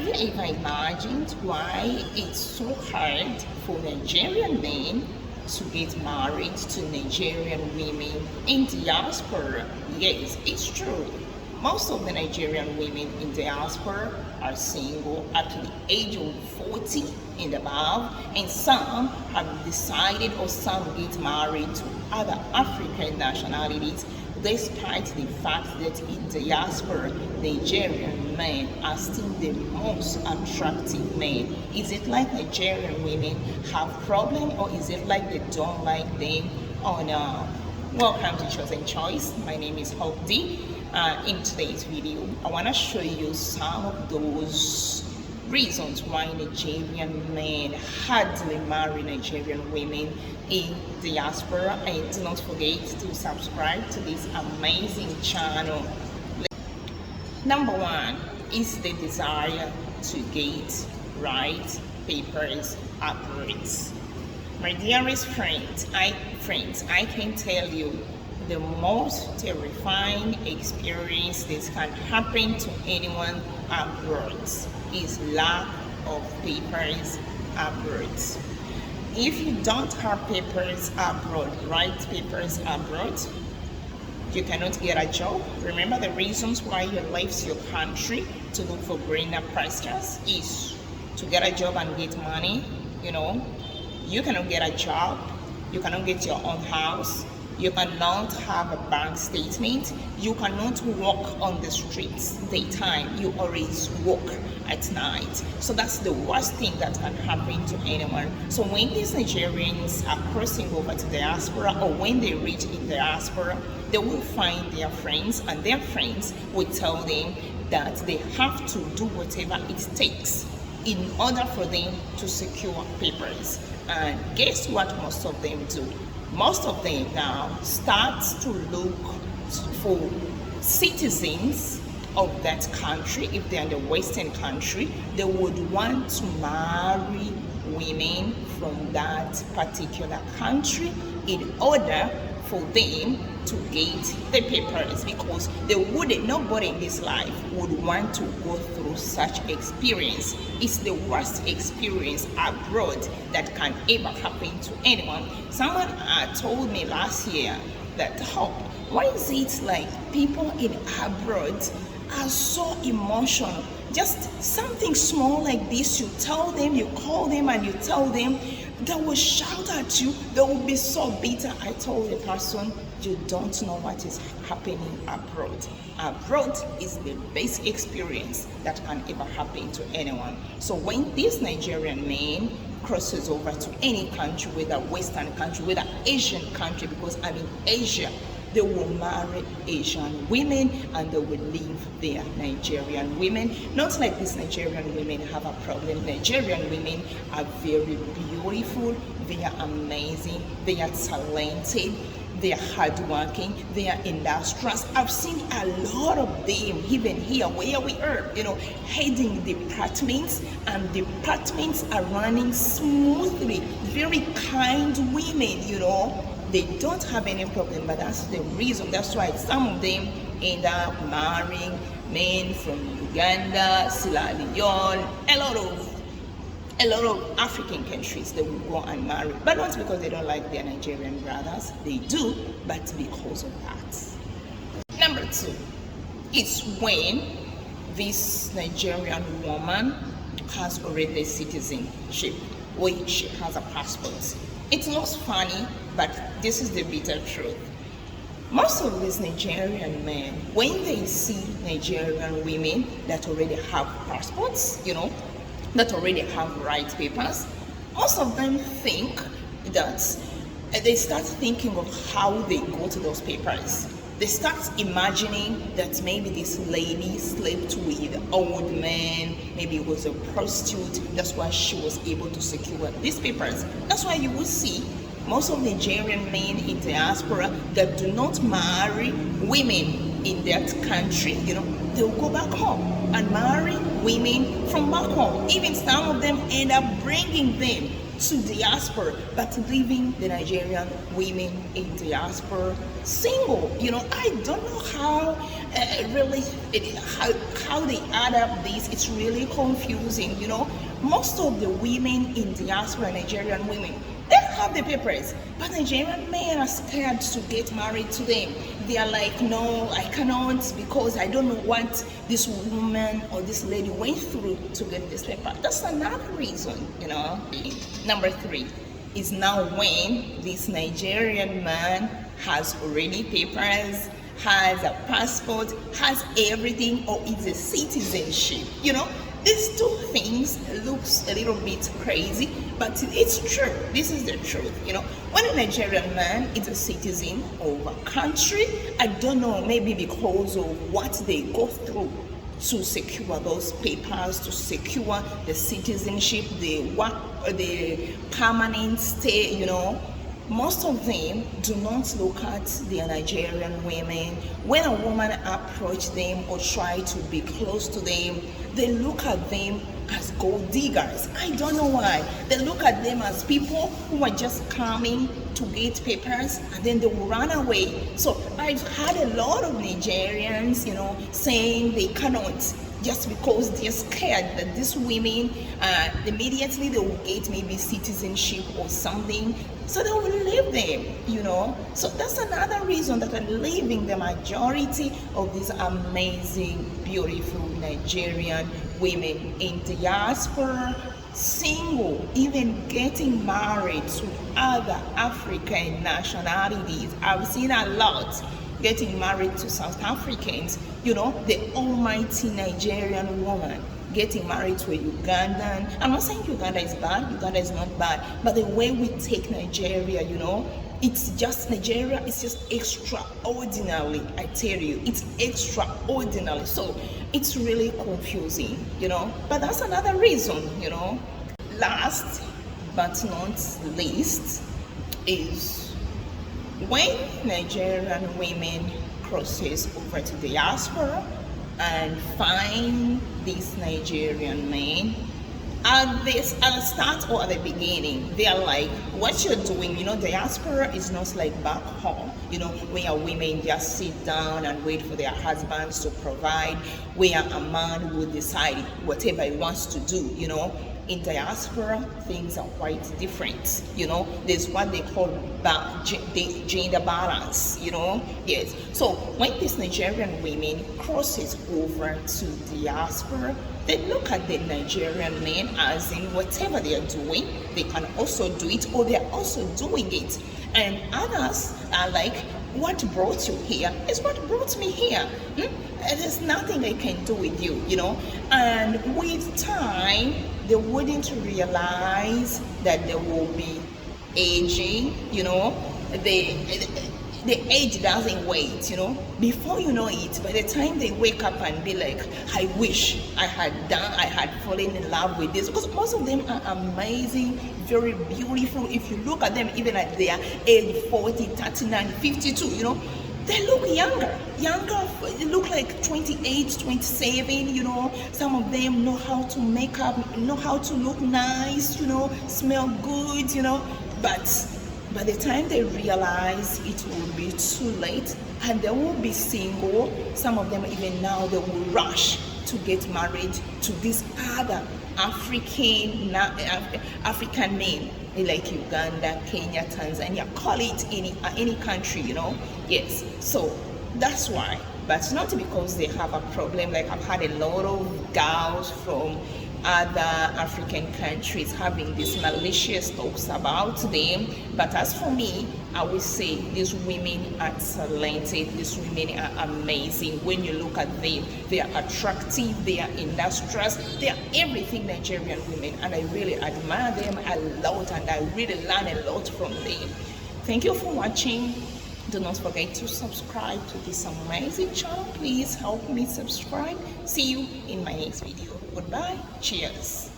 Have you ever imagined why it's so hard for Nigerian men to get married to Nigerian women in diaspora? Yes, it's true. Most of the Nigerian women in diaspora are single at the age of 40 and above, and some have decided or some get married to other African nationalities, despite the fact that in diaspora, Nigerian men are still the most attractive men. Is it like Nigerian women have problem, or is it like they don't like them? Oh no. Welcome to Chosen Choice. My name is Hope D. In today's video, I want to show you some of those reasons why Nigerian men hardly marry Nigerian women in diaspora. And do not forget to subscribe to this amazing channel. Number one is the desire to get right papers abroad. My dearest friends, I can tell you the most terrifying experience that can happen to anyone abroad is lack of papers abroad. If you don't have papers abroad, right papers abroad, you cannot get a job. Remember, the reasons why you left your country to look for greener pastures is to get a job and get money. You cannot get a job, you cannot get your own house, you cannot have a bank statement, you cannot walk on the streets daytime, you always walk at night. So that's the worst thing that can happen to anyone. So when these Nigerians are crossing over to diaspora, or when they reach in diaspora, they will find their friends, and their friends will tell them that they have to do whatever it takes in order for them to secure papers. And guess what most of them do? Most of them now start to look for citizens of that country. If they're in the Western country, they would want to marry women from that particular country in order for them to get the papers, because nobody in this life would want to go through such experience. It's the worst experience abroad that can ever happen to anyone. Someone told me last year that, why is it like people in abroad are so emotional? Just something small like this, you tell them, you call them and you tell them, they will shout at you, they will be so bitter. I told the person, you don't know what is happening abroad. Abroad is the best experience that can ever happen to anyone. So when this Nigerian man crosses over to any country, whether Western country, whether Asian country, because I'm in Asia, they will marry Asian women and they will leave their Nigerian women. Not like these Nigerian women have a problem. Nigerian women are very beautiful, they are amazing, they are talented, they are hardworking, they are industrious. I've seen a lot of them even here where we are, heading departments, and departments are running smoothly. Very kind women, they don't have any problem, but that's the reason. That's why some of them end up marrying men from Uganda, Sierra Leone, a lot of African countries. They will go and marry, but not because they don't like their Nigerian brothers. They do, but because of that. Number two, it's when this Nigerian woman has already citizenship, or she has a passport. It looks funny, but this is the bitter truth. Most of these Nigerian men, when they see Nigerian women that already have passports, that already have right papers, most of them think that they start thinking of how they got those papers. They start imagining that maybe this lady slept with old men, maybe it was a prostitute, that's why she was able to secure these papers. That's why you will see most of Nigerian men in diaspora that do not marry women in that country, they'll go back home and marry women from back home. Even some of them end up bringing them to diaspora, but leaving the Nigerian women in diaspora single. I don't know how how they add up this. It's really confusing. Most of the women in diaspora, Nigerian women, they have the papers, but Nigerian men are scared to get married to them. They are like, no, I cannot, because I don't know what this woman or this lady went through to get this paper. That's another reason. Number 3 is now when this Nigerian man has already papers, has a passport, has everything, or is a citizenship. These two things looks a little bit crazy, but it's true. This is the truth. When a Nigerian man is a citizen of a country, I don't know, maybe because of what they go through to secure those papers, to secure the citizenship, the permanent stay, most of them do not look at their Nigerian women. When a woman approach them or try to be close to them, they look at them as gold diggers. I don't know why. They look at them as people who are just coming to get papers and then they will run away. So I've had a lot of Nigerians, saying they cannot, just because they're scared that these women, immediately they will get maybe citizenship or something, so they will leave them, So that's another reason that I'm leaving the majority of these amazing, beautiful Nigerian women in diaspora single, even getting married to other African nationalities. I've seen a lot getting married to South Africans, the almighty Nigerian woman getting married to a Ugandan. I'm not saying Uganda is bad, Uganda is not bad, but the way we take Nigeria, it's just, Nigeria is just extraordinary. I tell you, it's extraordinary. So it's really confusing, but that's another reason, Last but not least is when Nigerian women crosses over to diaspora and find these Nigerian men, at the start or at the beginning, they're like, what you're doing, diaspora is not like back home, where women just sit down and wait for their husbands to provide, where a man will decide whatever he wants to do, In diaspora, things are quite different, There's what they call gender balance, Yes. So when these Nigerian women crosses over to diaspora, they look at the Nigerian men as in whatever they are doing, they can also do it, or they're also doing it. And others are like, what brought you here is what brought me here. There's nothing I can do with you, And with time, they wouldn't realize that they will be aging, the age doesn't wait, Before you know it, by the time they wake up and be like, I wish I had fallen in love with this, because most of them are amazing, very beautiful. If you look at them, even at their age 40, 39, 52, they look younger, they look like 28, 27, Some of them know how to make up, know how to look nice, smell good, but by the time they realize, it will be too late and they will be single. Some of them, even now, they will rush to get married to this other African name, like Uganda, Kenya, Tanzania, call it any country, Yes, so that's why. But not because they have a problem. Like, I've had a lot of girls from other African countries having these malicious talks about them. But as for me, I would say these women are talented, these women are amazing. When you look at them, they are attractive, they are industrious, they are everything Nigerian women, and I really admire them a lot, and I really learn a lot from them. Thank you for watching. Do not forget to subscribe to this amazing channel. Please help me subscribe. See you in my next video. Goodbye. Cheers.